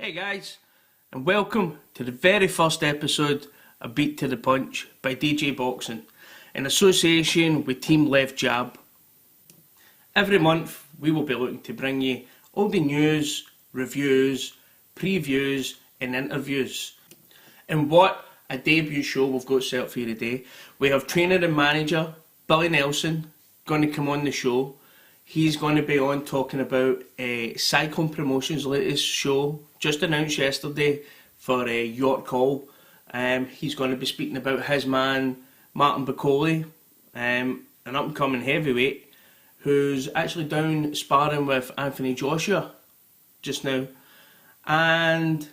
Hey guys, and welcome to the very first episode of Beat to the Punch by DJ Boxing in association with Team Left Jab. Every month we will be looking to bring you all the news, reviews, previews and interviews. And what a debut show we've got set up for you today. We have trainer and manager Billy Nelson going to come on the show. He's going to be on talking about Cyclone Promotions' latest show, just announced yesterday for York Hall. He's going to be speaking about his man, Martin Bacoli, an up-and-coming heavyweight, who's actually down sparring with Anthony Joshua just now. And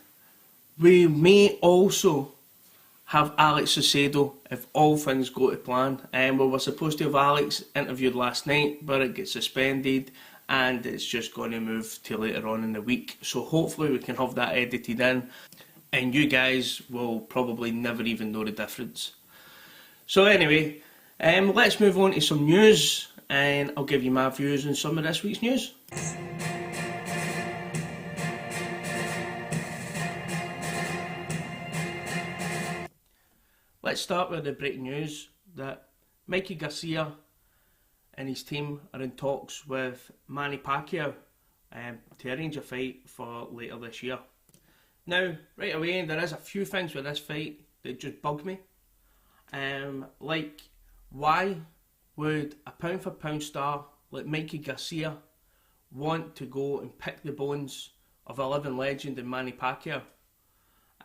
we may also have Alex Saucedo if all things go to plan. We were supposed to have Alex interviewed last night, but it gets suspended and it's just going to move to later on in the week. So hopefully we can have that edited in and you guys will probably never even know the difference. So anyway, let's move on to some news and I'll give you my views on some of this week's news. Let's start with the breaking news that Mikey Garcia and his team are in talks with Manny Pacquiao to arrange a fight for later this year. Now, right away, there is a few things with this fight that just bug me. Like, why would a pound for pound star like Mikey Garcia want to go and pick the bones of a living legend in Manny Pacquiao?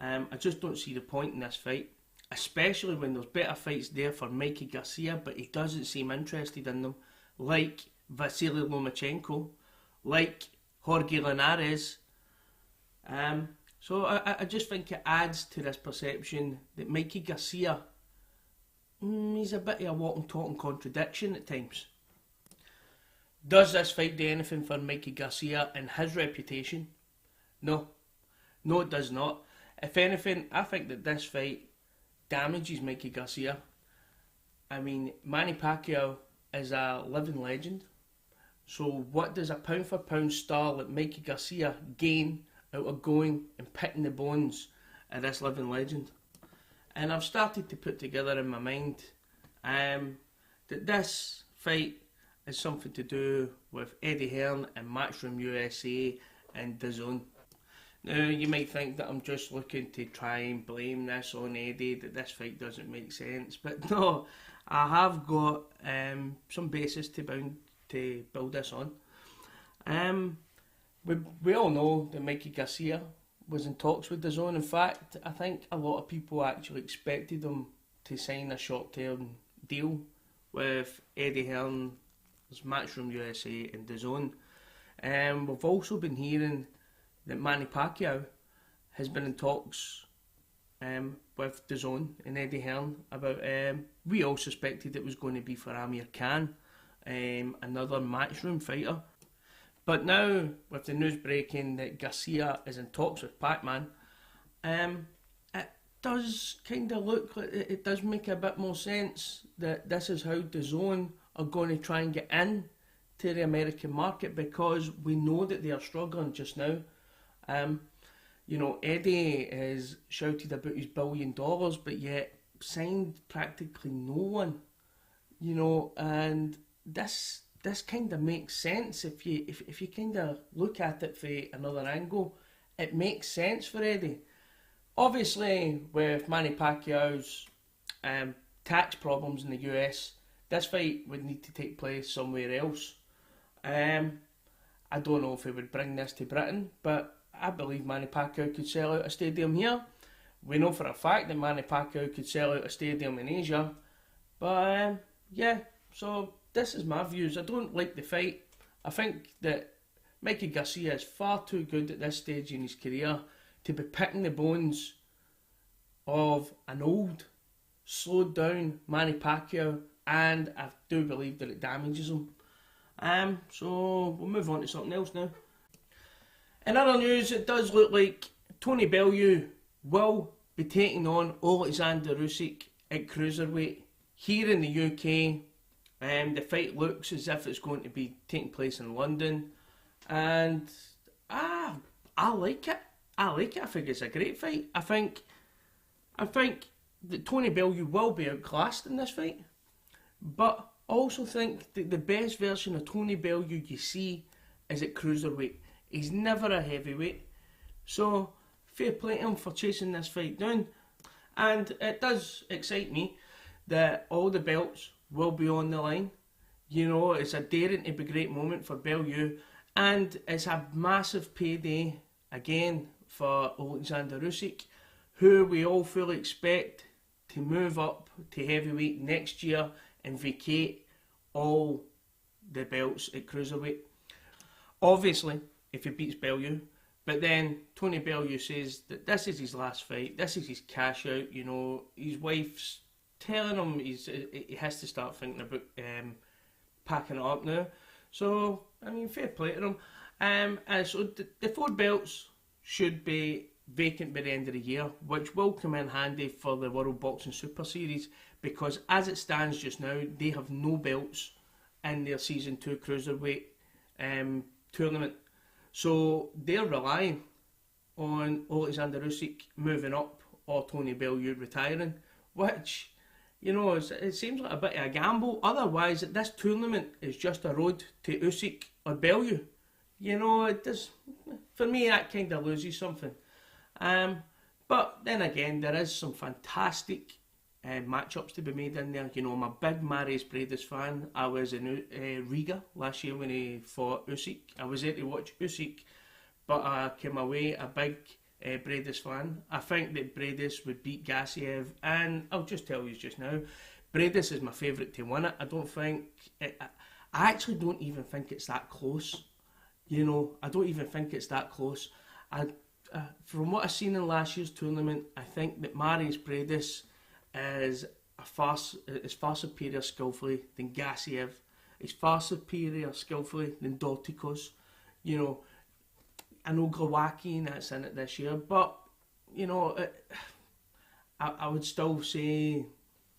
I just don't see the point in this fight. Especially when there's better fights there for Mikey Garcia, but he doesn't seem interested in them, like Vasily Lomachenko, like Jorge Linares. So I just think it adds to this perception that Mikey Garcia, he's a bit of a walking, talking contradiction at times. Does this fight do anything for Mikey Garcia and his reputation? No. No, it does not. If anything, I think that this fight damages Mikey Garcia. I mean, Manny Pacquiao is a living legend. So what does a pound for pound star like Mikey Garcia gain out of going and picking the bones of this living legend? And I've started to put together in my mind that this fight is something to do with Eddie Hearn and Matchroom USA and DAZN. Now, you might think that I'm just looking to try and blame this on Eddie, that this fight doesn't make sense, but no, I have got some basis to build this on. We all know that Mikey Garcia was in talks with DAZN. In fact, I think a lot of people actually expected him to sign a short-term deal with Eddie Hearn's Matchroom USA and DAZN. We've also been hearing that Manny Pacquiao has been in talks with DAZN and Eddie Hearn about, we all suspected it was going to be for Amir Khan, another Matchroom fighter. But now, with the news breaking that Garcia is in talks with Pac-Man, it does kind of look like it does make a bit more sense that this is how DAZN are going to try and get in to the American market, because we know that they are struggling just now. You know, Eddie has shouted about his $1 billion, but yet signed practically no one. You know, and this kind of makes sense if you kind of look at it from another angle. It makes sense for Eddie. Obviously, with Manny Pacquiao's tax problems in the US, this fight would need to take place somewhere else. I don't know if he would bring this to Britain, but I believe Manny Pacquiao could sell out a stadium here. We know for a fact that Manny Pacquiao could sell out a stadium in Asia. But yeah, so this is my views. I don't like the fight. I think that Mikey Garcia is far too good at this stage in his career to be picking the bones of an old, slowed down Manny Pacquiao, and I do believe that it damages him. So we'll move on to something else now. In other news, it does look like Tony Bellew will be taking on Alexander Usyk at cruiserweight here in the UK. The fight looks as if it's going to be taking place in London, and I like it. I like it. I think it's a great fight. I think that Tony Bellew will be outclassed in this fight, but I also think that the best version of Tony Bellew you see is at cruiserweight. He's never a heavyweight, so fair play to him for chasing this fight down. And it does excite me that all the belts will be on the line. You know, it's a daring to be great moment for Bellew, and it's a massive payday again for Alexander Usyk, who we all fully expect to move up to heavyweight next year and vacate all the belts at cruiserweight. Obviously, if he beats Bellew, but then Tony Bellew says that this is his last fight, this is his cash out, you know, his wife's telling him he has to start thinking about packing it up now. So, I mean, fair play to him. And so the 4 belts should be vacant by the end of the year, which will come in handy for the World Boxing Super Series, because as it stands just now, they have no belts in their Season 2 Cruiserweight tournament. So they're relying on Alexander Usyk moving up or Tony Bellew retiring, which, you know, it seems like a bit of a gamble. Otherwise, this tournament is just a road to Usyk or Bellew. You know, it does, for me, that kind of loses something. But then again, there is some fantastic matchups to be made in there. You know, I'm a big Marius Bradis fan. I was in Riga last year when he fought Usyk. I was there to watch Usyk, but I came away a big Bradis fan. I think that Bradis would beat Gassiev, and I'll just tell you just now, Bradis is my favourite to win it. I actually don't even think it's that close. You know, I don't even think it's that close. From what I've seen in last year's tournament, I think that Marius Bradis is far superior skillfully than Gassiev. He's far superior skillfully than Dorticos. You know, I know Glowacki that's in it this year, but, you know, I would still say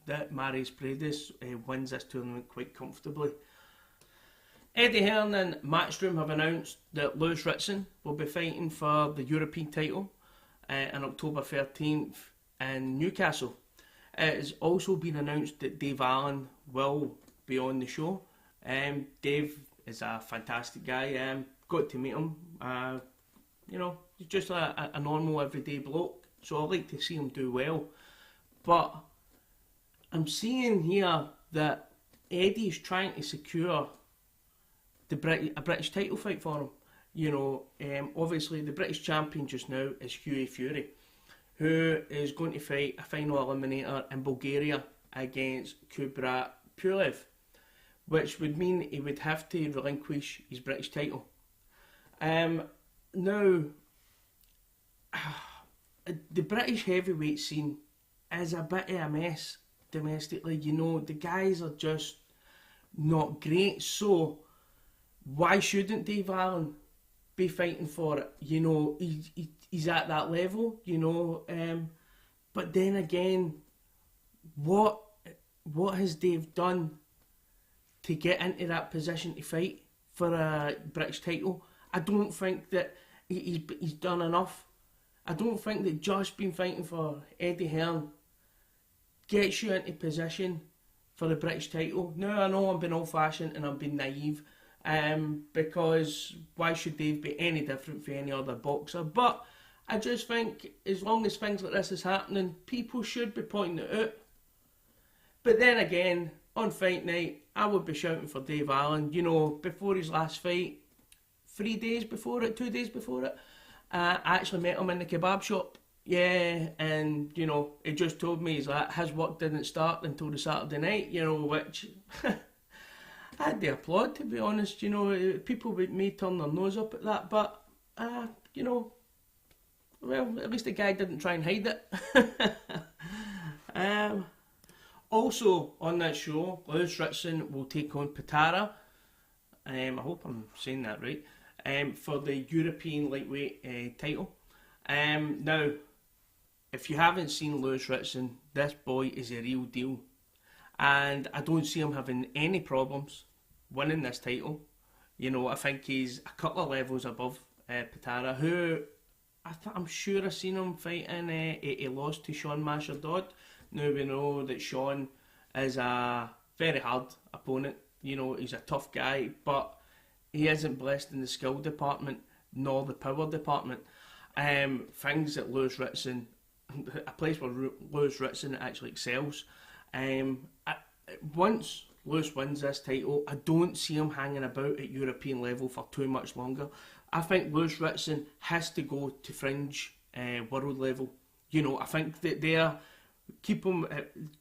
that Marius Bradis wins this tournament quite comfortably. Eddie Hearn and Matchroom have announced that Lewis Ritson will be fighting for the European title on October 13th in Newcastle. It has also been announced that Dave Allen will be on the show. Dave is a fantastic guy. Got to meet him. You know, he's just a normal everyday bloke, so I like to see him do well. But I'm seeing here that Eddie's trying to secure a British title fight for him. You know, obviously the British champion just now is Hughie Fury, who is going to fight a final eliminator in Bulgaria against Kubrat Pulev, which would mean he would have to relinquish his British title. Now, the British heavyweight scene is a bit of a mess domestically. You know, the guys are just not great, so why shouldn't Dave Allen be fighting for it? You know, he's at that level, you know. But then again, what has Dave done to get into that position to fight for a British title? I don't think that he's done enough. I don't think that just being fighting for Eddie Hearn gets you into position for the British title. Now, I know I'm being old-fashioned and I'm being naive, because why should Dave be any different from any other boxer? But I just think as long as things like this is happening, people should be pointing it out. But then again, on fight night, I would be shouting for Dave Allen. You know, before his last fight, 2 days before it, I actually met him in the kebab shop. Yeah, and, you know, he just told me his work didn't start until the Saturday night, you know, which I had to applaud, to be honest. You know, people may turn their nose up at that, but, you know, well, at least the guy didn't try and hide it. Also, on that show, Lewis Ritson will take on Patara. I hope I'm saying that right. For the European lightweight title. Now, if you haven't seen Lewis Ritson, this boy is a real deal. And I don't see him having any problems winning this title. You know, I think he's a couple of levels above Patara, who I'm sure I seen him fighting. He lost to Sean Masher Dodd. Now we know that Sean is a very hard opponent. You know, he's a tough guy, but he isn't blessed in the skill department nor the power department. Things that Lewis Ritson, a place where Lewis Ritson actually excels. Once Lewis wins this title, I don't see him hanging about at European level for too much longer. I think Lewis Ritson has to go to fringe world level. You know, I think that they're keep him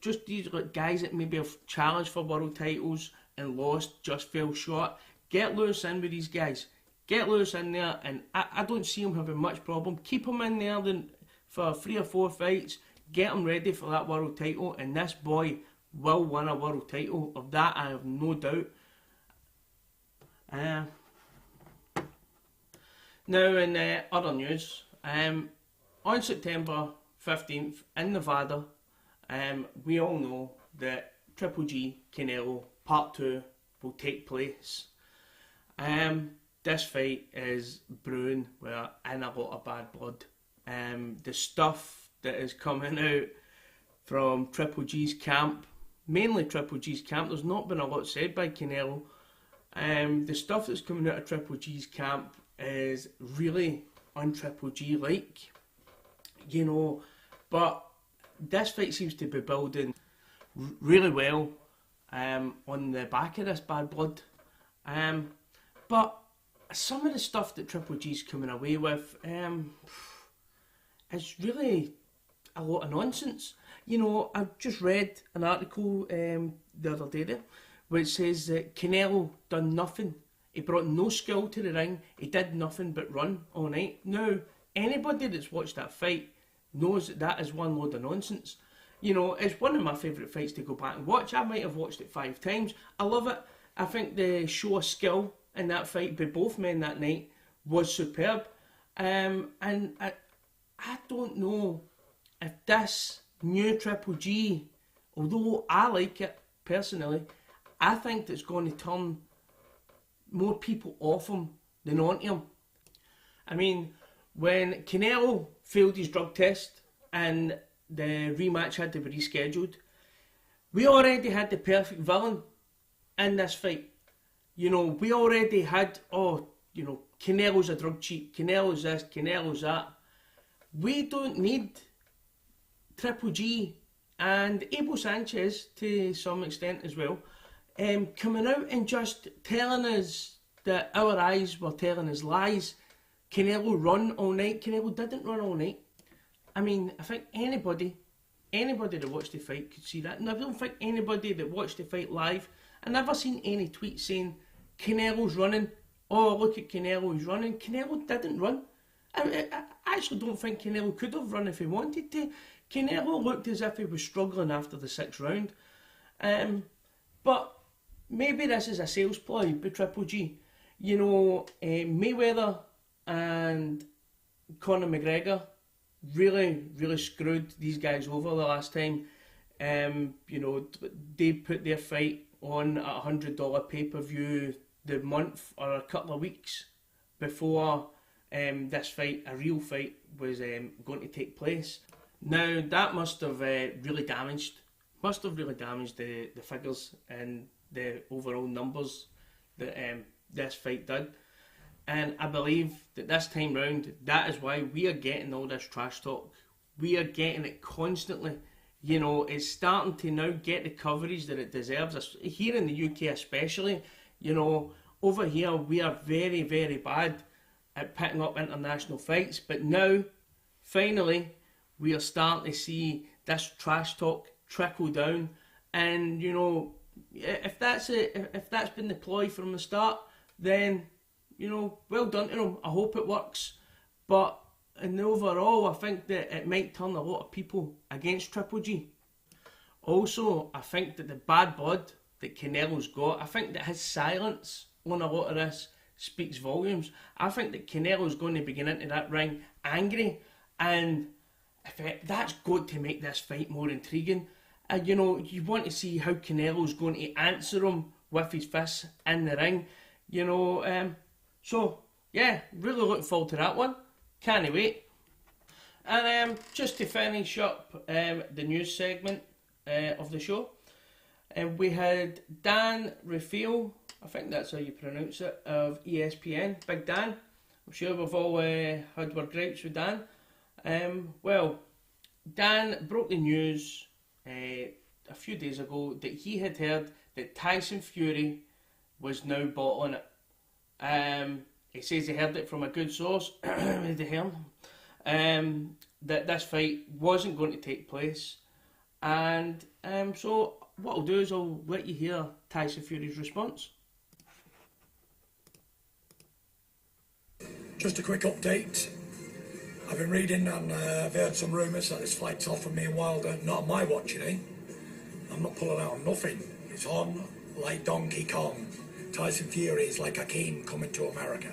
just these like guys that maybe have challenged for world titles and lost, just fell short. Get Lewis in with these guys. Get Lewis in there, and I don't see him having much problem. Keep him in there then for 3 or 4 fights. Get him ready for that world title, and this boy will win a world title. Of that, I have no doubt. Now, in other news, on September 15th in Nevada, we all know that Triple G Canelo Part 2 will take place. This fight is brewing in a lot of bad blood. The stuff that is coming out from Triple G's camp, mainly Triple G's camp, there's not been a lot said by Canelo. The stuff that's coming out of Triple G's camp is really un-Triple G like, you know, but this fight seems to be building really well on the back of this bad blood. But some of the stuff that Triple G's coming away with is really a lot of nonsense. You know, I've just read an article the other day there which says that Canelo done nothing. He brought no skill to the ring. He did nothing but run all night. Now, anybody that's watched that fight knows that that is one load of nonsense. You know, it's one of my favourite fights to go back and watch. I might have watched it 5 times. I love it. I think the show of skill in that fight by both men that night was superb. And I don't know if this new Triple G, although I like it personally, I think it's going to turn more people off him than onto him. I mean, when Canelo failed his drug test and the rematch had to be rescheduled, we already had the perfect villain in this fight. You know, we already had, Canelo's a drug cheat, Canelo's this, Canelo's that. We don't need Triple G and Abel Sanchez to some extent as well, coming out and just telling us that our eyes were telling us lies. Canelo run all night. Canelo didn't run all night. I mean, I think anybody that watched the fight could see that. And I don't think anybody that watched the fight live, I never seen any tweets saying, Canelo's running. Oh, look at Canelo, he's running. Canelo didn't run. I actually don't think Canelo could have run if he wanted to. Canelo looked as if he was struggling after the 6th round. But maybe this is a sales ploy by Triple G. You know, Mayweather and Conor McGregor really screwed these guys over the last time. You know, they put their fight on a $100 pay-per-view the month or a couple of weeks before this fight, a real fight, was going to take place. Now, that must have really damaged the figures and the overall numbers that this fight did. And I believe that this time round, that is why we are getting all this trash talk. We are getting it constantly. You know, it's starting to now get the coverage that it deserves. Here in the UK especially, you know, over here we are very, very bad at picking up international fights. But now, finally, we are starting to see this trash talk trickle down. And, you know, if that's been the ploy from the start, then, you know, well done to them. I hope it works. But in the overall, I think that it might turn a lot of people against Triple G. Also, I think that the bad blood that Canelo's got, I think that his silence on a lot of this speaks volumes. I think that Canelo's going to be getting into that ring angry, and that's got to make this fight more intriguing. You know, you want to see how Canelo's going to answer him with his fists in the ring. You know, so yeah, really looking forward to that one. Can't wait. And just to finish up the news segment of the show, we had Dan Raphael, I think that's how you pronounce it, of ESPN, Big Dan. I'm sure we've all had our gripes with Dan. Well, Dan broke the news a few days ago that he had heard that Tyson Fury was now bottling it. He says he heard it from a good source, that this fight wasn't going to take place. And so what I'll do is I'll let you hear Tyson Fury's response. Just a quick update. I've been reading and I've heard some rumours that this fight's off from me and Wilder. Not on my watch, I'm not pulling out on nothing. It's on like Donkey Kong. Tyson Fury is like a king coming to America.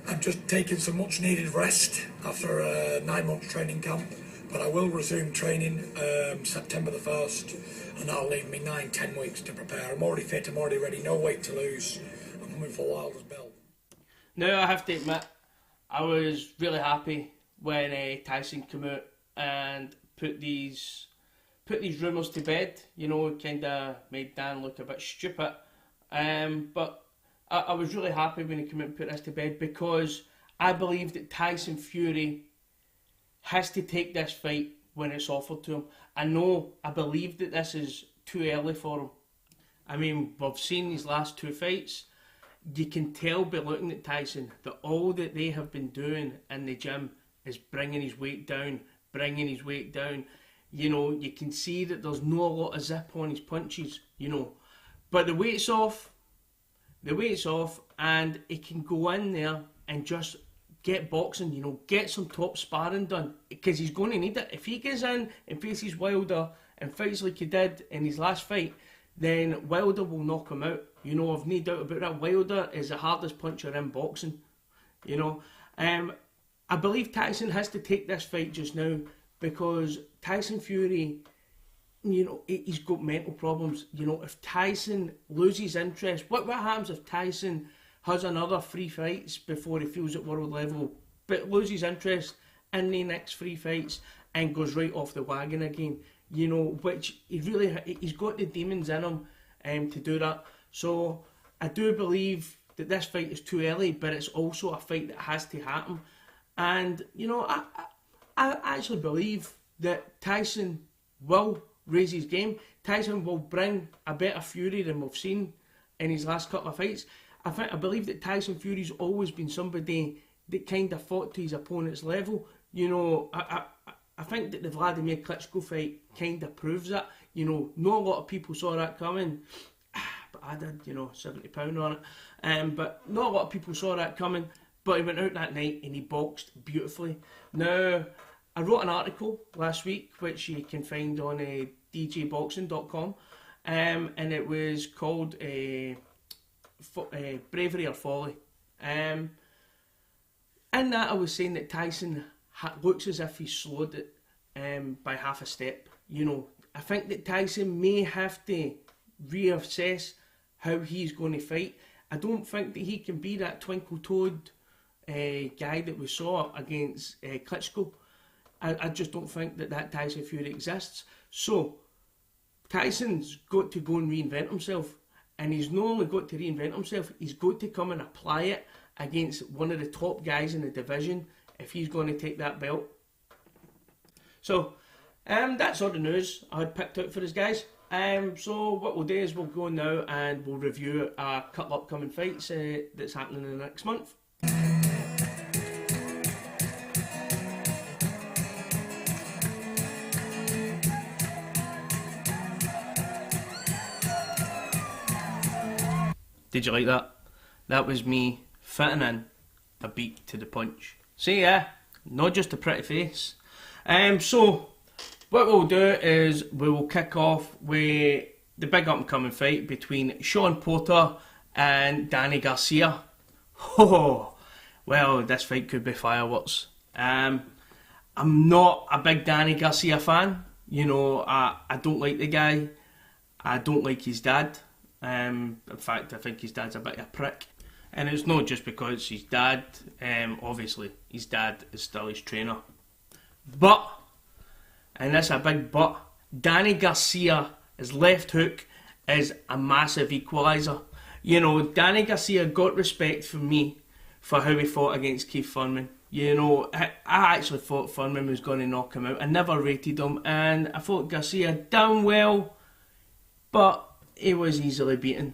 I'm just taking some much needed rest after a 9-month training camp, but I will resume training September the 1st, and that'll leave me 9-10 weeks to prepare. I'm already fit, I'm already ready, no weight to lose. I'm coming for Wilder's belt. Now I have to admit, I was really happy when Tyson came out and put these rumours to bed. You know, kind of made Dan look a bit stupid. But I was really happy when he came out and put this to bed, because I believe that Tyson Fury has to take this fight when it's offered to him. I believe that this is too early for him. I mean, we've seen these last 2 fights. You can tell by looking at Tyson that all that they have been doing in the gym is bringing his weight down. You know, you can see that there's not a lot of zip on his punches, you know. But the weight's off, and he can go in there and just get boxing, you know, get some top sparring done, because he's going to need it. If he goes in and faces Wilder and fights like he did in his last fight, then Wilder will knock him out. You know, I've no doubt about that. Wilder is the hardest puncher in boxing, you know. I believe Tyson has to take this fight just now, because Tyson Fury, you know, he's got mental problems. You know, if Tyson loses interest, what happens if Tyson has another 3 fights before he feels at world level, but loses interest in the next 3 fights and goes right off the wagon again? You know, which he's got the demons in him to do that. So I do believe that this fight is too early, but it's also a fight that has to happen. And, you know, I actually believe that Tyson will raise his game. Tyson will bring a better Fury than we've seen in his last couple of fights. I believe that Tyson Fury's always been somebody that kind of fought to his opponent's level. You know, I think that the Vladimir Klitschko fight kind of proves that. You know, not a lot of people saw that coming. But I did, you know, £70 on it. But not a lot of people saw that coming. But he went out that night and he boxed beautifully. Now, I wrote an article last week, which you can find on djboxing.com, and it was called Bravery or Folly. In that, I was saying that Tyson looks as if he's slowed it by half a step. You know, I think that Tyson may have to reassess how he's going to fight. I don't think that he can be that twinkle-toed guy that we saw against Klitschko. I just don't think that Tyson Fury exists. So Tyson's got to go and reinvent himself, and he's not only got to reinvent himself, he's got to come and apply it against one of the top guys in the division if he's going to take that belt. So that's all the news I had picked out for us, guys. So what we'll do is we'll go now and we'll review a couple upcoming fights that's happening in the next month. Did you like that? That was me fitting in a beat to the punch. So yeah, not just a pretty face. So what we'll do is we will kick off with the big up and coming fight between Sean Porter and Danny Garcia. Oh, well, this fight could be fireworks. I'm not a big Danny Garcia fan. You know, I don't like the guy. I don't like his dad. In fact, I think his dad's a bit of a prick. And it's not just because his dad, obviously, his dad is still his trainer. But, and that's a big but, Danny Garcia, his left hook, is a massive equaliser. You know, Danny Garcia got respect from me for how he fought against Keith Thurman. You know, I actually thought Thurman was going to knock him out. I never rated him, and I thought Garcia done well, but he was easily beaten.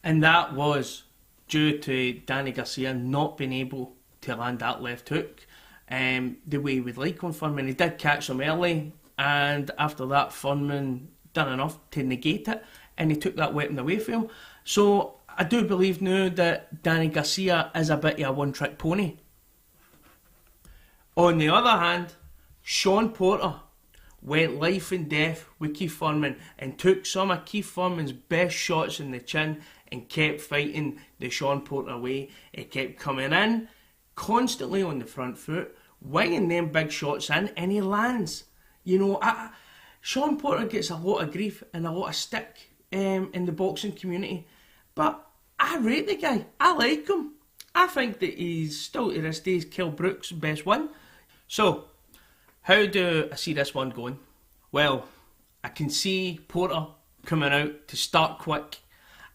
And that was due to Danny Garcia not being able to land that left hook the way he would like on Thurman. He did catch him early, and after that Thurman done enough to negate it, and he took that weapon away from him. So I do believe now that Danny Garcia is a bit of a one-trick pony. On the other hand, Sean Porter went life and death with Keith Thurman and took some of Keith Thurman's best shots in the chin and kept fighting the Sean Porter way. He kept coming in constantly on the front foot, winging them big shots in, and he lands. You know, Sean Porter gets a lot of grief and a lot of stick in the boxing community, but I rate the guy. I like him. I think that he's still to this day Kell Brook's best win. So, how do I see this one going? Well, I can see Porter coming out to start quick,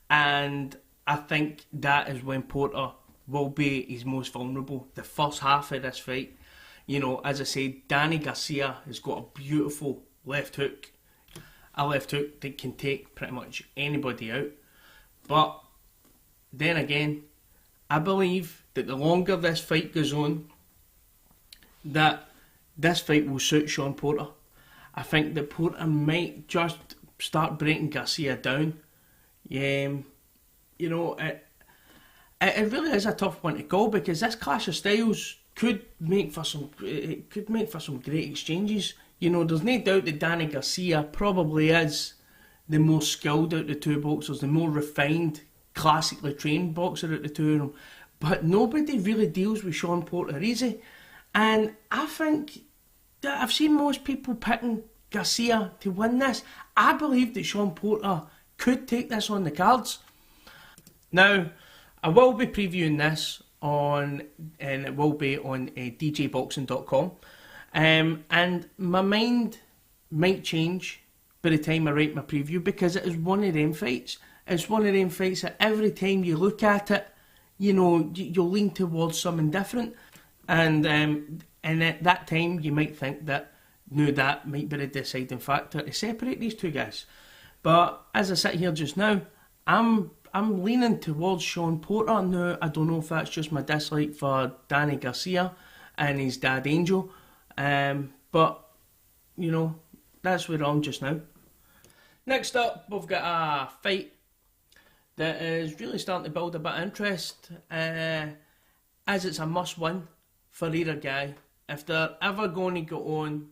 and I think that is when Porter will be his most vulnerable, the first half of this fight. You know, as I said, Danny Garcia has got a beautiful left hook, a left hook that can take pretty much anybody out. But then again, I believe that the longer this fight goes on, that this fight will suit Sean Porter. I think that Porter might just start breaking Garcia down. You know, it really is a tough one to call, because this clash of styles could make for some great exchanges. You know, there's no doubt that Danny Garcia probably is the more skilled out of the two boxers, the more refined, classically trained boxer out of the two of them. But nobody really deals with Sean Porter easy. And I think that I've seen most people picking Garcia to win this. I believe that Sean Porter could take this on the cards. Now, I will be previewing this and it will be on djboxing.com. And my mind might change by the time I write my preview, because it is one of them fights. It's one of them fights that every time you look at it, you know, you'll lean towards something different. And at that time, you might think that, no, that might be the deciding factor to separate these two guys. But as I sit here just now, I'm leaning towards Sean Porter. Now, I don't know if that's just my dislike for Danny Garcia and his dad Angel. But, you know, that's where I'm just now. Next up, we've got a fight that is really starting to build a bit of interest, as it's a must-win for either guy. If they're ever going to go on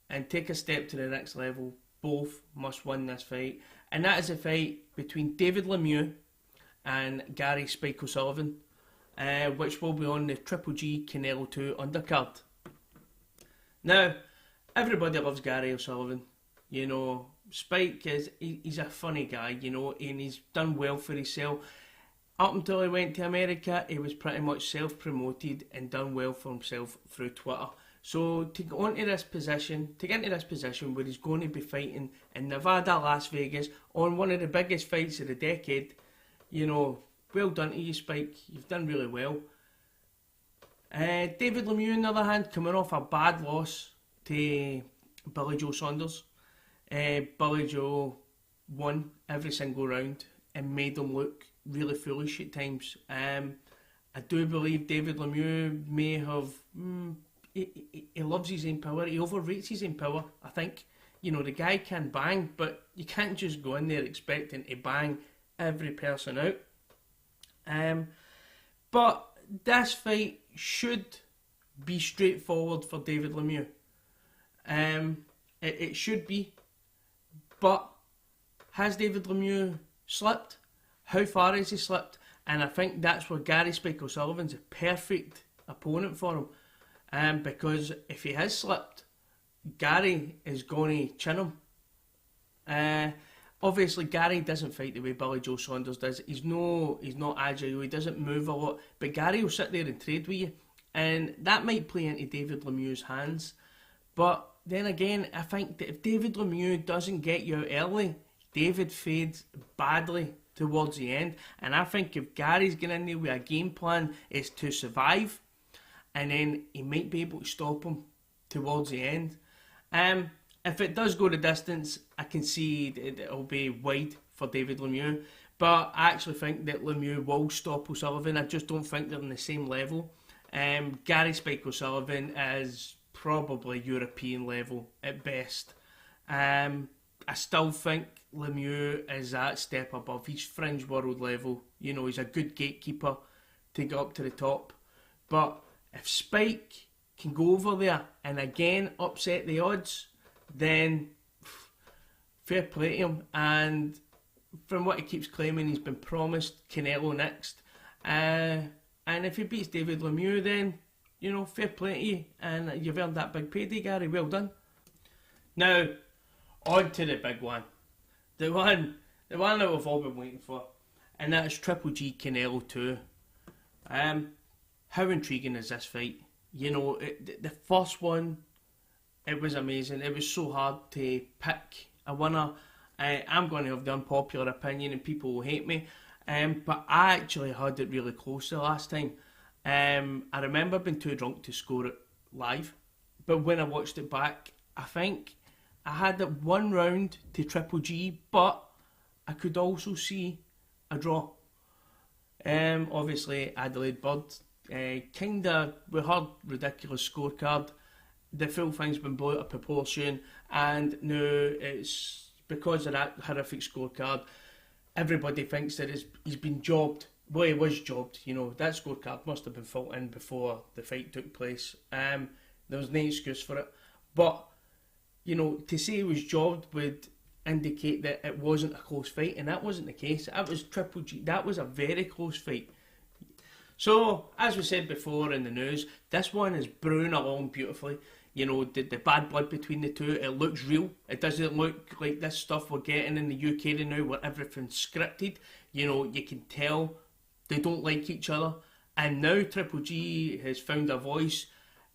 and take a step to the next level, both must win this fight. And that is a fight between David Lemieux and Gary Spike O'Sullivan, which will be on the Triple G Canelo 2 undercard. Now, everybody loves Gary O'Sullivan. You know, Spike he's a funny guy, you know, and he's done well for himself. Up until he went to America, he was pretty much self-promoted and done well for himself through Twitter. So to get into this position where he's going to be fighting in Nevada, Las Vegas, on one of the biggest fights of the decade, you know, well done to you, Spike. You've done really well. David Lemieux, on the other hand, coming off a bad loss to Billy Joe Saunders. Billy Joe won every single round and made him look really foolish at times. I do believe David Lemieux may have... He loves his own power. He overrates his own power, I think. You know, the guy can bang, but you can't just go in there expecting to bang every person out. But this fight should be straightforward for David Lemieux. It should be. But has David Lemieux slipped? How far has he slipped? And I think that's where Gary Spike O'Sullivan's a perfect opponent for him. Because if he has slipped, Gary is going to chin him. Obviously, Gary doesn't fight the way Billy Joe Saunders does. He's not agile. He doesn't move a lot. But Gary will sit there and trade with you, and that might play into David Lemieux's hands. But then again, I think that if David Lemieux doesn't get you out early, David fades badly towards the end. And I think if Gary's getting in there with a game plan is to survive, and then he might be able to stop him towards the end. If it does go the distance, I can see that it'll be wide for David Lemieux. But I actually think that Lemieux will stop O'Sullivan. I just don't think they're on the same level. Gary Spike O'Sullivan is probably European level at best. I still think Lemieux is that step above. He's fringe world level. You know, he's a good gatekeeper to get up to the top. But if Spike can go over there and again upset the odds, then fair play to him. And from what he keeps claiming, he's been promised Canelo next. And if he beats David Lemieux, then, you know, fair play to you. And you've earned that big payday, Gary. Well done. Now, on to the big one. The one that we've all been waiting for. And that is Triple G Canelo 2. How intriguing is this fight? You know, the first one, it was amazing. It was so hard to pick a winner. I'm going to have the unpopular opinion and people will hate me. But I actually had it really close the last time. I remember being too drunk to score it live. But when I watched it back, I think I had it one round to Triple G, but I could also see a draw. Obviously, Adelaide Bird, kinda with her ridiculous scorecard, the full thing's been blown out of proportion, and now it's because of that horrific scorecard. Everybody thinks that he's been jobbed. Well, he was jobbed. You know, that scorecard must have been filled in before the fight took place. There was no excuse for it, but you know, to say he was jobbed would indicate that it wasn't a close fight, and that wasn't the case. That was Triple G. That was a very close fight. So, as we said before in the news, this one is brewing along beautifully. You know, the bad blood between the two, it looks real. It doesn't look like this stuff we're getting in the UK now where everything's scripted. You know, you can tell they don't like each other. And now Triple G has found a voice,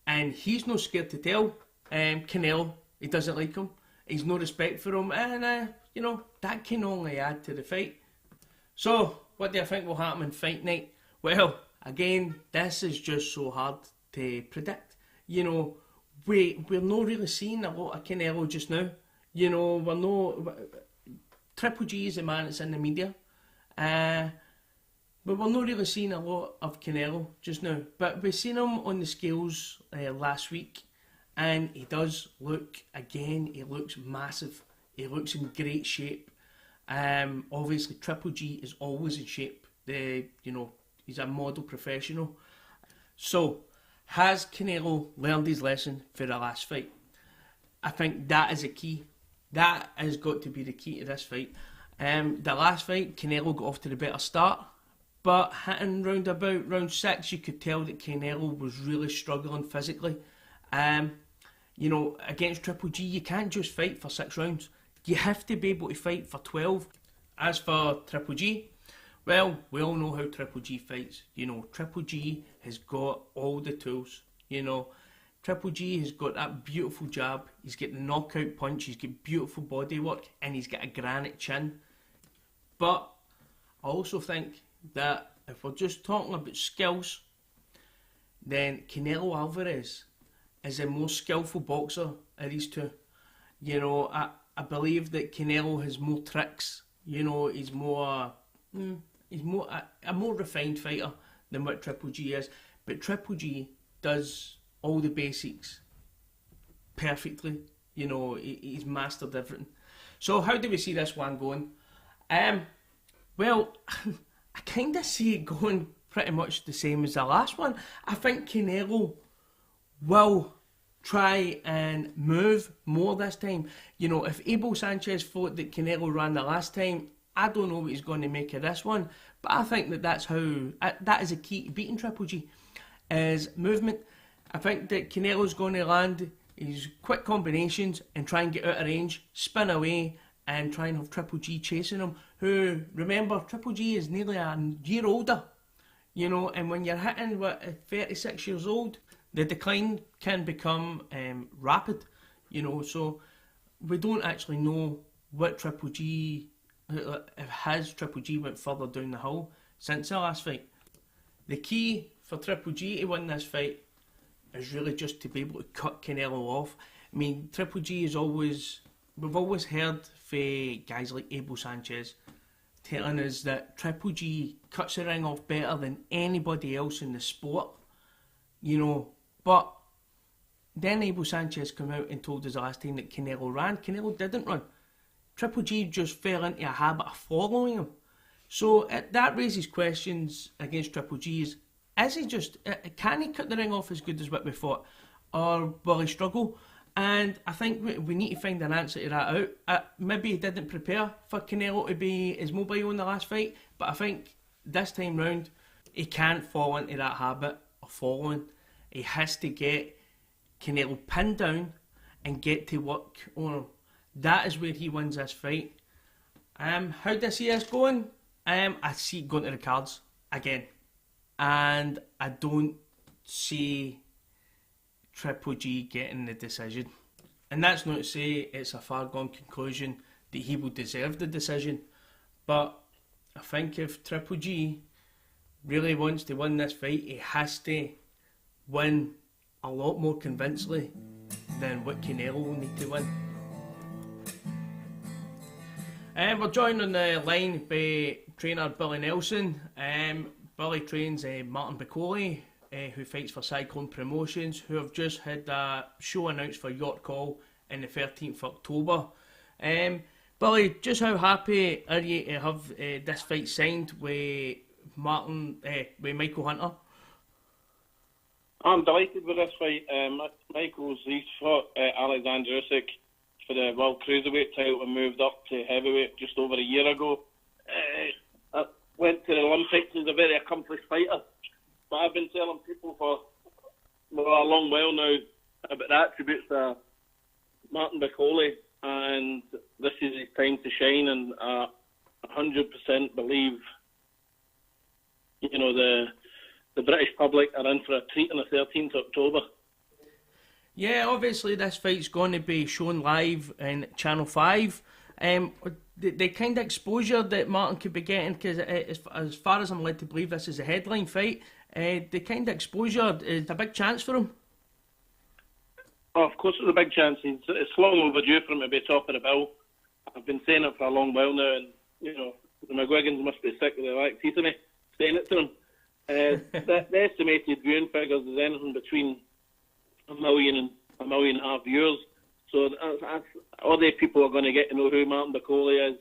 and he's not scared to tell Canelo he doesn't like him. He's no respect for him, and you know, that can only add to the fight. So, what do I think will happen in fight night? Well, again, this is just so hard to predict. You know, we're not really seeing a lot of Canelo just now. You know, Triple G is the man that's in the media. But we're not really seeing a lot of Canelo just now. But we've seen him on the scales last week. And he does look, again, he looks massive. He looks in great shape. Obviously, Triple G is always in shape. You know, he's a model professional. So, has Canelo learned his lesson for the last fight? I think that is a key. That has got to be the key to this fight. The last fight, Canelo got off to the better start. But hitting round about round 6, you could tell that Canelo was really struggling physically. You know, against Triple G, you can't just fight for 6 rounds. You have to be able to fight for 12. As for Triple G, well, we all know how Triple G fights. You know, Triple G has got all the tools. You know, Triple G has got that beautiful jab. He's got the knockout punch. He's got beautiful body work. And he's got a granite chin. But I also think that if we're just talking about skills, then Canelo Alvarez is the most skillful boxer of these two. You know, I believe that Canelo has more tricks. You know, he's a more refined fighter than what Triple G is. But Triple G does all the basics perfectly. You know, he's mastered everything. So how do we see this one going? Well, I kind of see it going pretty much the same as the last one. I think Canelo will try and move more this time. You know, if Abel Sanchez thought that Canelo ran the last time, I don't know what he's going to make of this one. But I think that that is a key to beating Triple G, is movement. I think that Canelo's going to land his quick combinations and try and get out of range, spin away, and try and have Triple G chasing him, who, remember, Triple G is nearly a year older, you know, and when you're hitting, what, 36 years old, the decline can become rapid, you know, so we don't actually know what Triple G, has Triple G went further down the hill since the last fight. The key for Triple G to win this fight is really just to be able to cut Canelo off. I mean, Triple G is always, we've always heard for guys like Abel Sanchez telling us that Triple G cuts the ring off better than anybody else in the sport, you know, but then Abel Sanchez came out and told us last time that Canelo ran. Canelo didn't run. Triple G just fell into a habit of following him. So that raises questions against Triple G. Is he just, can he cut the ring off as good as what we thought? Or will he struggle? And I think we need to find an answer to that out. Maybe he didn't prepare for Canelo to be as mobile in the last fight, but I think this time round he can't fall into that habit of following. He has to get Canelo pinned down and get to work on him. That is where he wins this fight. How do I see this going? I see it going to the cards again. And I don't see Triple G getting the decision. And that's not to say it's a far gone conclusion that he will deserve the decision. But I think if Triple G really wants to win this fight, he has to win a lot more convincingly than what Canelo will need to win. We're joined on the line by trainer Billy Nelson. Billy trains Martin Bacoli, who fights for Cyclone Promotions, who have just had a show announced for York Hall on the 13th of October. Billy, just how happy are you to have this fight signed with Michael Hunter? I'm delighted with this fight. He's fought Alexander Usyk for the World Cruiserweight title and moved up to heavyweight just over a year ago. I went to the Olympics as a very accomplished fighter, but I've been telling people for a long while now about the attributes of Martin Bacoli, and this is his time to shine, and 100% believe, you know, the British public are in for a treat on the 13th of October. Yeah, obviously this fight's going to be shown live in Channel 5. The kind of exposure that Martin could be getting, because as far as I'm led to believe this is a headline fight, the kind of exposure is a big chance for him. Oh, of course it's a big chance. It's long overdue for him to be top of the bill. I've been saying it for a long while now, and, you know, the McGuigans must be sick of the like teeth of me saying it to them. The estimated viewing figures is anything between 1 million and 1.5 million viewers. So that's all the people are going to get to know who Martin Bacoli is,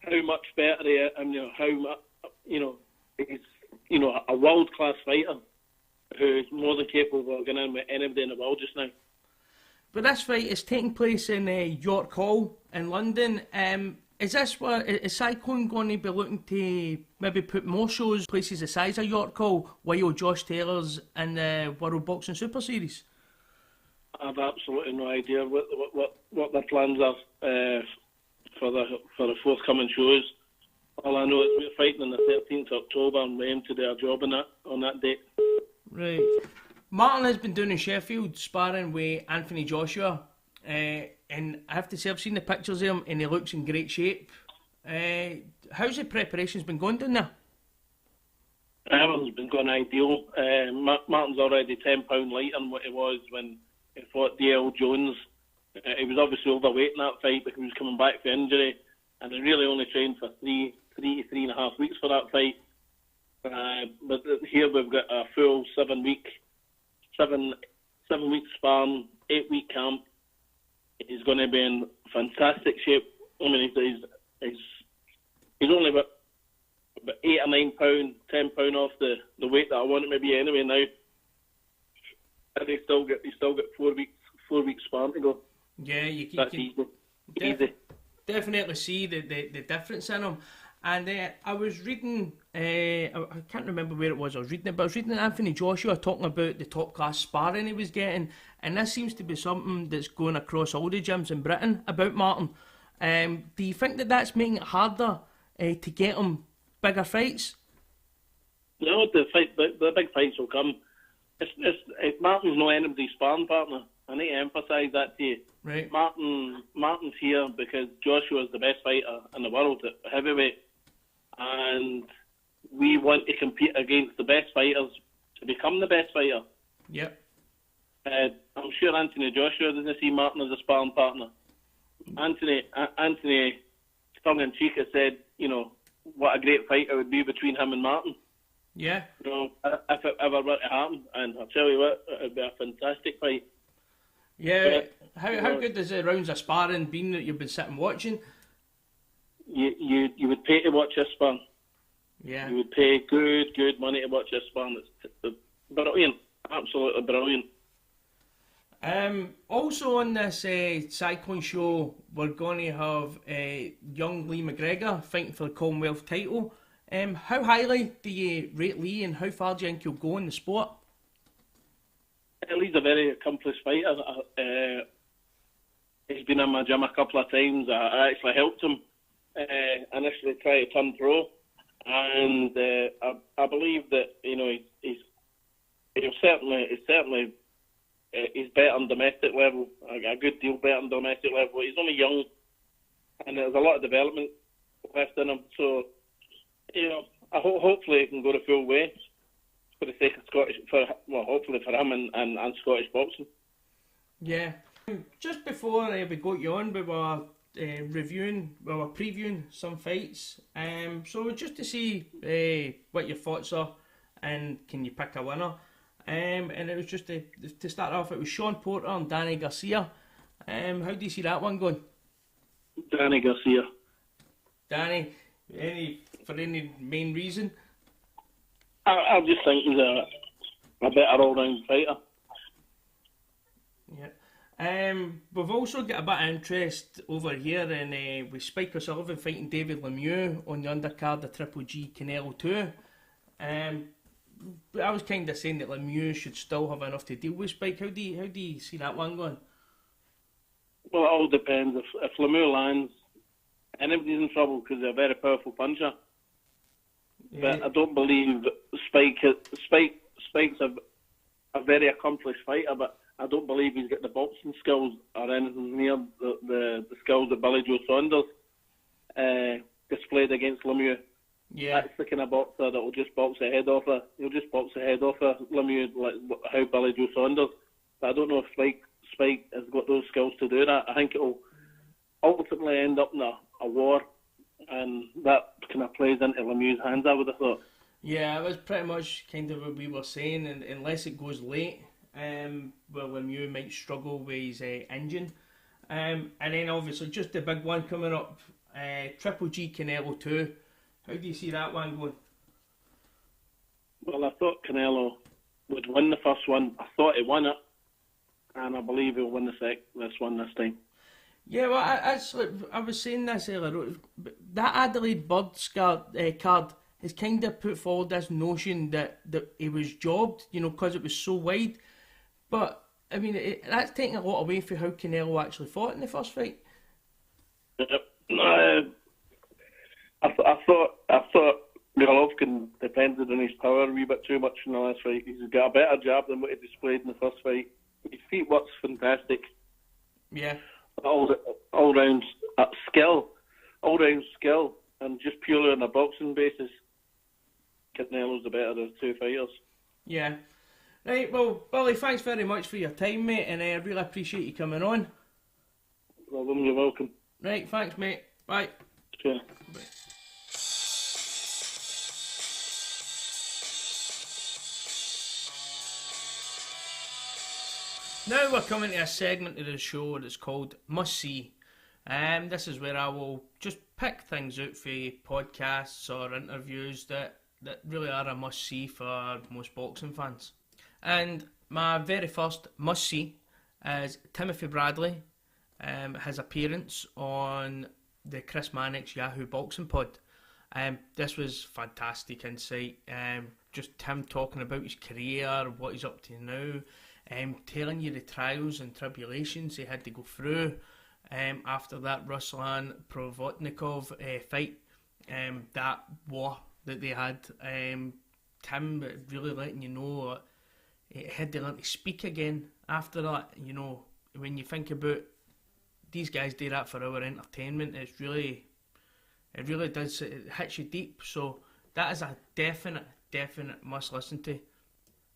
how much better he is, and he's a world class fighter who's more than capable of going in with anybody in the world just now. But this fight is taking place in York Hall in London. Is Cyclone going to be looking to maybe put more shows places the size of York Hall while Josh Taylor's in the World Boxing Super Series? I've absolutely no idea what their plans are for the forthcoming shows. All I know is we're fighting on the 13th of October, and we aim to do our job on that date. Right. Martin has been doing in Sheffield sparring with Anthony Joshua, and I have to say I've seen the pictures of him and he looks in great shape. How's the preparations been going down there? Everything's been going ideal. Martin's already £10 lighter than what he was when he fought D.L. Jones. He was obviously overweight in that fight because he was coming back from injury, and he really only trained for 3 to 3.5 weeks for that fight. But here we've got a full 7 week sparring, 8-week camp. He's going to be in fantastic shape. I mean, he's only about 8 or 9 pound, 10 pound off the weight that I want him to be anyway now. And he's still got 4 weeks sparring to go. Yeah, that's can easy. Definitely see the difference in him. And I was reading, I can't remember where it was I was reading it, but I was reading Anthony Joshua talking about the top class sparring he was getting, and this seems to be something that's going across all the gyms in Britain about Martin. Do you think that that's making it harder to get him bigger fights? No, the big fights will come. Martin's no anybody's sparring partner. I need to emphasise that to you. Right. Martin's here because Joshua's the best fighter in the world at heavyweight, and we want to compete against the best fighters to become the best fighter. Yep. I'm sure Anthony Joshua doesn't see Martin as a sparring partner. Anthony, tongue-in-cheek, has said, what a great fight it would be between him and Martin. Yeah. If it ever were to happen, and I'll tell you what, it would be a fantastic fight. Yeah. How good has the rounds of sparring been that you've been sitting watching? You would pay to watch this sparring. Yeah. You would pay good money to watch this sparring. It's brilliant, absolutely brilliant. Also on this cycling show, we're going to have young Lee McGregor fighting for the Commonwealth title. How highly do you rate Lee, and how far do you think he'll go in the sport? Lee's a very accomplished fighter. He's been in my gym a couple of times. I actually helped him initially try to turn pro, and I believe that he's certainly he's better on domestic level, a good deal better on domestic level. He's only young, and there's a lot of development left in him. So, hopefully he can go the full way for the sake of hopefully for him and Scottish boxing. Yeah. Just before we got you on, we were previewing some fights. So just to see what your thoughts are, and can you pick a winner? And it was just to start off, it was Sean Porter and Danny Garcia. How do you see that one going? Danny Garcia. Danny, for any main reason? I just think he's a better all-round fighter. Yeah. We've also got a bit of interest over here in with Spike O'Sullivan fighting David Lemieux on the undercard of Triple G Canelo 2. I was kind of saying that Lemieux should still have enough to deal with Spike. How do you see that one going? Well, it all depends. If Lemieux lands, anybody's in trouble because they're a very powerful puncher. Yeah. But I don't believe Spike's a very accomplished fighter, but I don't believe he's got the boxing skills or anything near the skills that Billy Joe Saunders displayed against Lemieux. Yeah. That's the kind of boxer that will just box the head off her. He'll just box the head off her, Lemieux, like how Billy Joe Saunders. But I don't know if Spike has got those skills to do that. I think it will ultimately end up in a war, and that kind of plays into Lemieux's hands, I would have thought. Yeah, it was pretty much kind of what we were saying, and unless it goes late, Lemieux might struggle with his engine. And then obviously just the big one coming up, Triple G Canelo 2. How do you see that one going? Well, I thought Canelo would win the first one. I thought he won it, and I believe he'll win this one this time. Yeah, well, I was saying this earlier. That Adelaide Birds card has kind of put forward this notion that he was jobbed, because it was so wide. But I mean, that's taking a lot away from how Canelo actually fought in the first fight. I thought Golovkin depended on his power a wee bit too much in the last fight. He's got a better jab than what he displayed in the first fight. His feet work's fantastic. Yeah. All round skill, and just purely on a boxing basis, Canelo's the better of the two fighters. Yeah. Right, well, Billy, thanks very much for your time, mate, and I really appreciate you coming on. No problem, you're welcome. Right, thanks, mate. Bye. Sure. Bye. Now we're coming to a segment of the show that's called Must See. This is where I will just pick things out for podcasts or interviews that really are a must see for most boxing fans. And my very first must see is Timothy Bradley, his appearance on the Chris Mannix Yahoo Boxing Pod. This was fantastic insight. Just him talking about his career, what he's up to now. Telling you the trials and tribulations he had to go through, after that Ruslan-Provodnikov fight, that war that they had. Tim really letting you know he had to learn to speak again after that. You know, when you think about these guys do that for our entertainment, it really does, it hits you deep. So that is a definite must listen to.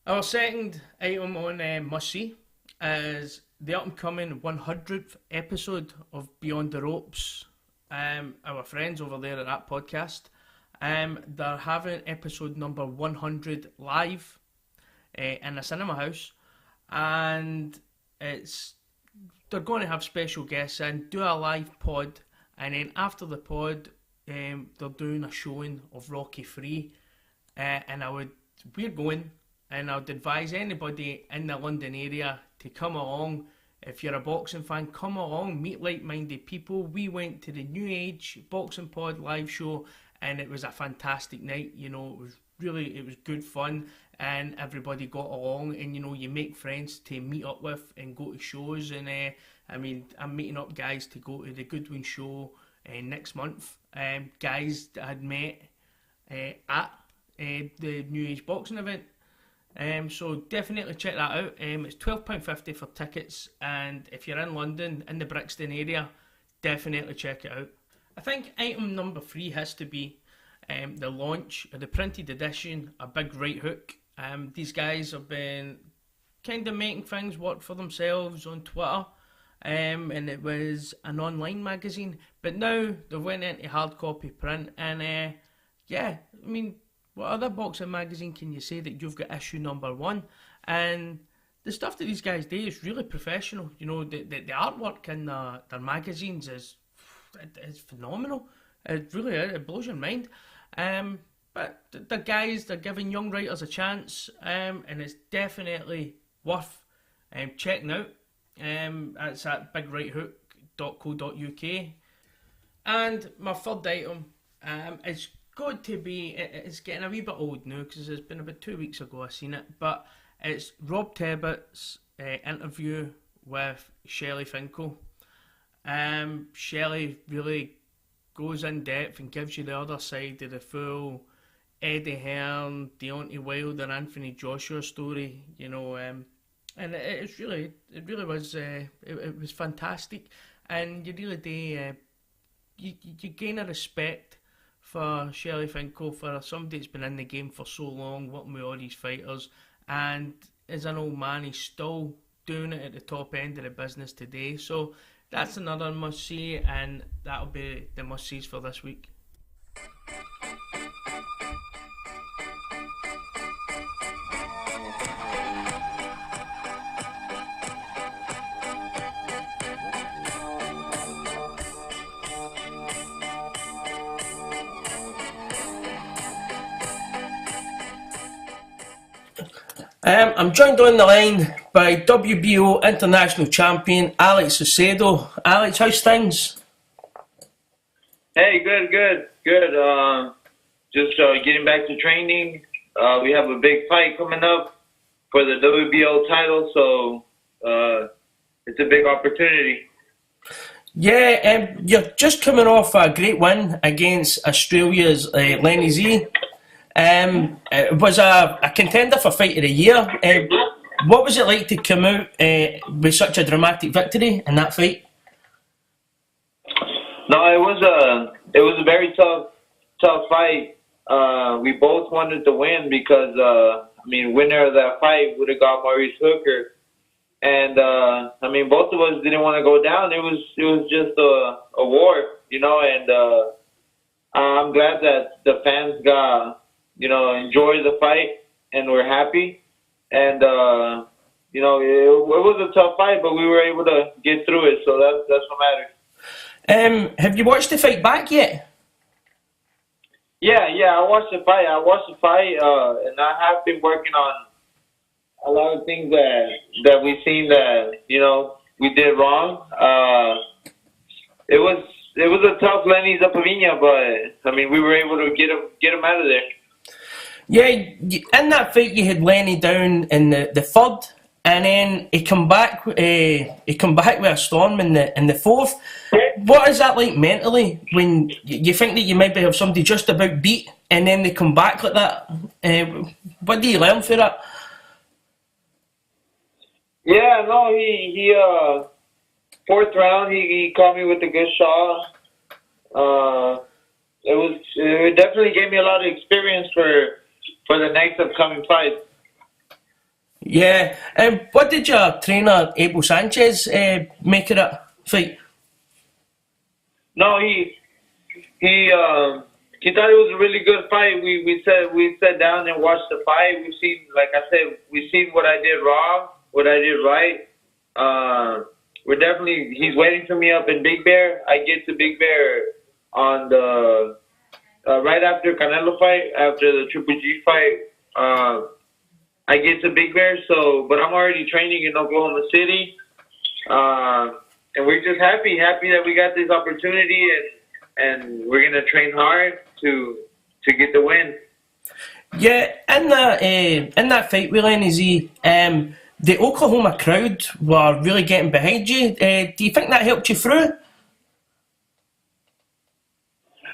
Our second item on must see is the up and coming 100th episode of Beyond the Ropes. Our friends over there at that podcast, they're having episode number 100 live in a cinema house, and they're going to have special guests in, do a live pod, and then after the pod, they're doing a showing of Rocky 3, and we're going, and I would advise anybody in the London area to come along. If you're a boxing fan, come along, meet like-minded people. We went to the New Age Boxing Pod live show, and it was a fantastic night. You know, it was good fun, and everybody got along, and you know, you make friends to meet up with and go to shows. And I mean, I'm meeting up guys to go to the Goodwin show next month. Guys that I had met at the New Age Boxing event. So definitely check that out. It's £12.50 for tickets, and if you're in London, in the Brixton area, definitely check it out. I think item number 3 has to be the launch of the printed edition of Big Right Hook. These guys have been kind of making things work for themselves on Twitter, and it was an online magazine, but now they went into hard copy print, and yeah, I mean, what other boxing magazine can you say that you've got issue number 1? And the stuff that these guys do is really professional. You know, the artwork in their magazines is phenomenal. It blows your mind. But the guys, they're giving young writers a chance, and it's definitely worth checking out. It's at bigrighthook.co.uk. And my third item is got to be, it's getting a wee bit old now because it's been about 2 weeks ago I seen it, but it's Rob Tebbutt's interview with Shelley Finkel. Shelley really goes in depth and gives you the other side of the full Eddie Hearn, Deontay Wilder, Anthony Joshua story, you know, and it really was it was fantastic, and you really do you gain a respect for Shelley Finkel, for somebody that's been in the game for so long, working with all these fighters, and as an old man, he's still doing it at the top end of the business today. So that's another must-see, and that'll be the must-sees for this week. I'm joined on the line by WBO International Champion Alex Saucedo. Alex, how's things? Hey, good. Just getting back to training. We have a big fight coming up for the WBO title, so it's a big opportunity. Yeah, you're just coming off a great win against Australia's Lenny Z. It was a contender for Fight of the Year. What was it like to come out with such a dramatic victory in that fight? No, it was a very tough fight. We both wanted to win because winner of that fight would have got Maurice Hooker, and both of us didn't want to go down. It was just a war, you know, and I'm glad that the fans got, you know, enjoy the fight, and we're happy. And, it was a tough fight, but we were able to get through it, so that's what matters. Have you watched the fight back yet? Yeah, I watched the fight. And I have been working on a lot of things that we've seen that, you know, we did wrong. It was a tough Lenny Zapavinha, but, we were able to get him out of there. Yeah, in that fight you had Lenny down in the third, and then he come back. He come back with a storm in the fourth. What is that like mentally when you think that you maybe have somebody just about beat, and then they come back like that? What do you learn for that? Yeah, no, he fourth round he caught me with a good shot. It definitely gave me a lot of experience for the next upcoming fight. Yeah, what did your trainer Abel Sanchez make of that fight? No, he thought it was a really good fight. We sat down and watched the fight. We've seen, like I said, we've seen what I did wrong, what I did right. He's waiting for me up in Big Bear. I get to Big Bear on the right after Canelo fight, after the Triple G fight. I get to Big Bear, but I'm already training in Oklahoma City. And we're just happy that we got this opportunity, and we're gonna train hard to get the win. Yeah, in that fight with Lenny Z, the Oklahoma crowd were really getting behind you. Do you think that helped you through?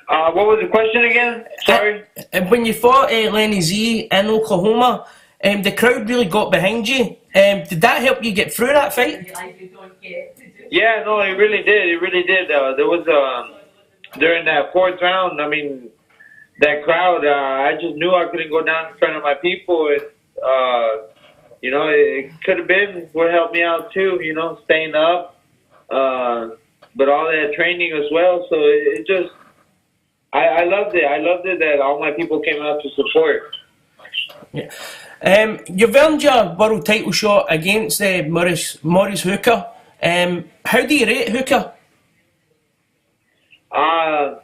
What was the question again? Sorry. When you fought Lenny Z in Oklahoma, the crowd really got behind you. Did that help you get through that fight? Yeah, no, it really did. It really did. There was during that fourth round. I mean, that crowd. I just knew I couldn't go down in front of my people. It could have been what helped me out too. Staying up, but all that training as well. So it just, I loved it. I loved it that all my people came out to support. Yeah. You've earned your world title shot against Maurice Hooker. How do you rate Hooker? I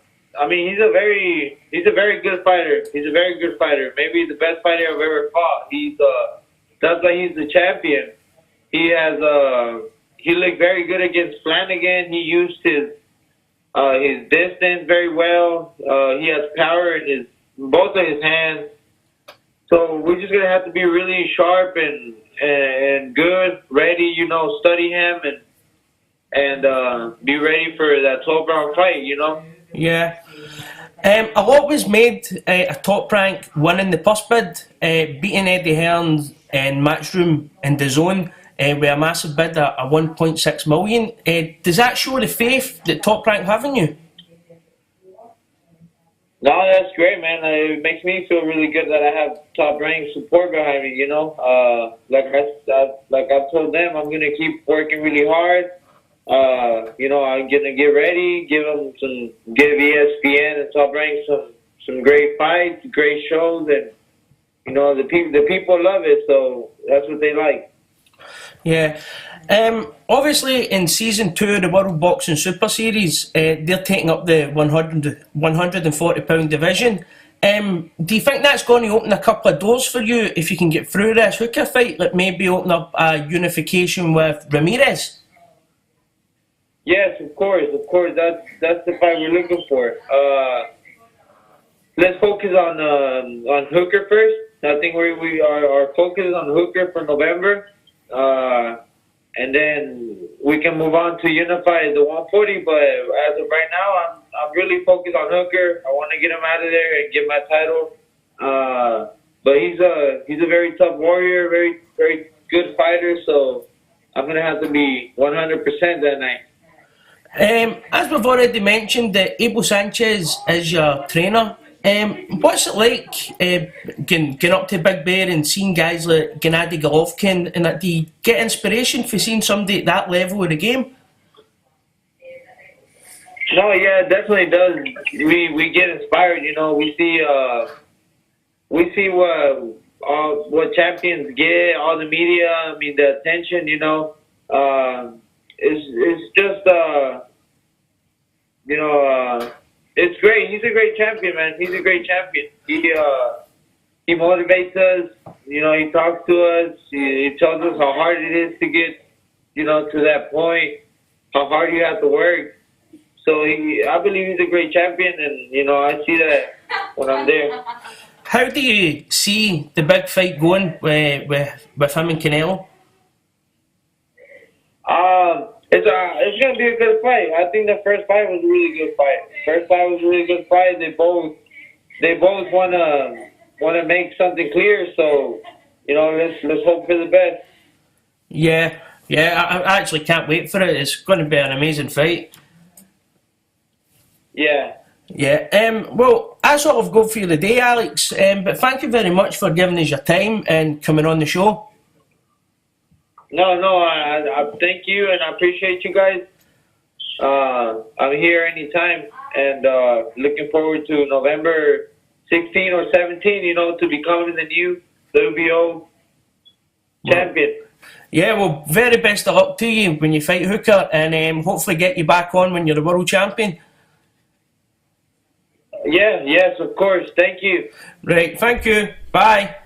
mean, he's a very good fighter. He's a very good fighter. Maybe the best fighter I've ever fought. That's why he's the champion. He looked very good against Flanagan. He used his distance very well. He has power in both of his hands. So we're just gonna have to be really sharp and good, ready. Study him and be ready for that 12-round fight. Yeah. A lot was made a Top Rank winning the purse bid, beating Eddie Hearn in Matchroom in the Zone with a massive bid at 1.6 million. Does that show the faith that Top Rank have in you? No, that's great, man. It makes me feel really good that I have Top Rank support behind me. Like I've told them, I'm gonna keep working really hard. I'm gonna get ready, give ESPN and Top Rank some great fights, great shows, and the people love it, so that's what they like. Yeah. Obviously, in season 2 of the World Boxing Super Series, they're taking up the 140-pound division. Do you think that's going to open a couple of doors for you if you can get through this Hooker fight? Like maybe open up a unification with Ramirez? Yes, of course. That's the fight we're looking for. Let's focus on Hooker first. I think our focus is on Hooker for November. And then we can move on to unify the 140. But as of right now, I'm really focused on Hooker. I want to get him out of there and get my title. But he's a very tough warrior, very very good fighter. So I'm gonna have to be 100% that night. As we've already mentioned, that Abel Sanchez is your trainer. What's it like going up to Big Bear and seeing guys like Gennady Golovkin, and that? Do you get inspiration for seeing somebody at that level of the game? No, yeah, it definitely does. We get inspired. We see what champions get, all the media. I mean, the attention. It's just it's great. He's a great champion, man. He's a great champion. He motivates us. He talks to us. He tells us how hard it is to get, to that point. How hard you have to work. So I believe he's a great champion, and I see that when I'm there. How do you see the big fight going with him and Canelo? It's gonna be a good fight. I think the first fight was a really good fight. They both wanna make something clear. So, let's hope for the best. Yeah, I actually can't wait for it. It's going to be an amazing fight. Yeah. Well, that's all I've got for you today, Alex. But thank you very much for giving us your time and coming on the show. No, I thank you and I appreciate you guys. I'm here anytime and looking forward to November 16 or 17, to becoming the new WBO champion. Yeah, well, very best of luck to you when you fight Hooker and hopefully get you back on when you're the world champion. Yes, of course. Thank you. Right, thank you. Bye.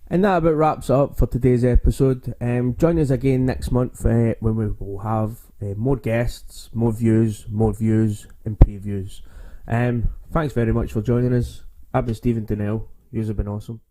And that about wraps it up for today's episode. Join us again next month when we will have more guests, more views, and previews. Thanks very much for joining us. I've been Stephen Donnell. You've been awesome.